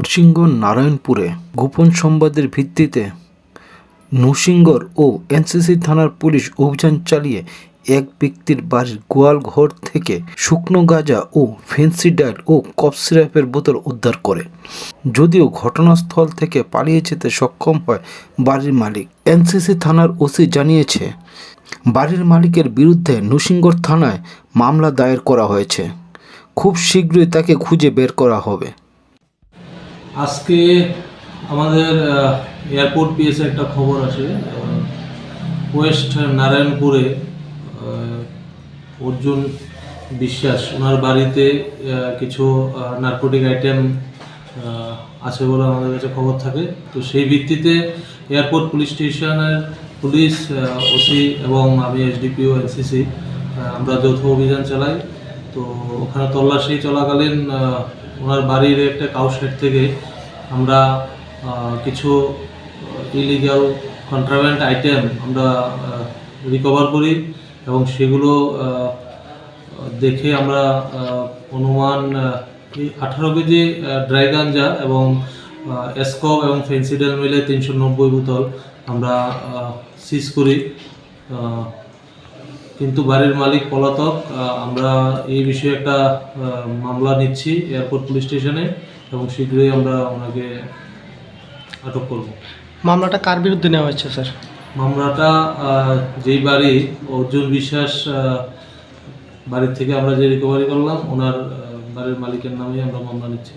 নরসিংগড় নারায়ণপুরে গোপন সংবাদের ভিত্তিতে নরসিংগড় ও এনসিসি থানার পুলিশ অভিযান চালিয়ে এক ব্যক্তির বাড়ির গোয়াল ঘর থেকে শুকনো গাঁজা ও ফেন্সিডাইল ও কফ সিরাপের বোতল উদ্ধার করে। যদিও ঘটনাস্থল থেকে পালিয়ে যেতে সক্ষম হয় বাড়ির মালিক। এনসিসি থানার ওসি জানিয়েছে, বাড়ির মালিকের বিরুদ্ধে নরসিংগড় থানায় মামলা দায়ের করা হয়েছে। খুব শীঘ্রই তাকে খুঁজে বের করা হবে। আজকে আমাদের এয়ারপোর্ট পিএসে একটা খবর আসে, ওয়েস্ট নারায়ণপুরে অর্জুন বিশ্বাস ওনার বাড়িতে কিছু নার্কোটিক আইটেম আছে বলে আমাদের কাছে খবর থাকে। তো সেই ভিত্তিতে এয়ারপোর্ট পুলিশ স্টেশনের পুলিশ, ওসি এবং আমি এসডিপিও এনসিসি আমরা যৌথ অভিযান চালাই। তো ওখানে তল্লাশি চলাকালীন ওনার বাড়ির একটা কাউশেড থেকে আমরা কিছু ইলিগাল কন্ট্রাব্যান্ড আইটেম আমরা রিকভার করি এবং সেগুলো দেখে আমরা অনুমান 18 কেজি ড্রাই গাঞ্জা এবং এসকপ এবং ফেন্সিডাইল মিলে 390 বোতল আমরা সিজ করি। কিন্তু বাড়ির মালিক পলাতক। আমরা এই বিষয়ে একটা মামলা নিচ্ছি এয়ারপোর্ট পুলিশ স্টেশনে এবং শীঘ্রই আমরা ওনাকে আটক করব। মামলাটা কার বিরুদ্ধে নেওয়া হয়েছে স্যার? মামলাটা যেই বাড়ি অর্জুন বিশ্বাস বাড়ির থেকে আমরা যে রিকভারি করলাম ওনার বাড়ির মালিকের নামেই আমরা মামলা নিচ্ছি।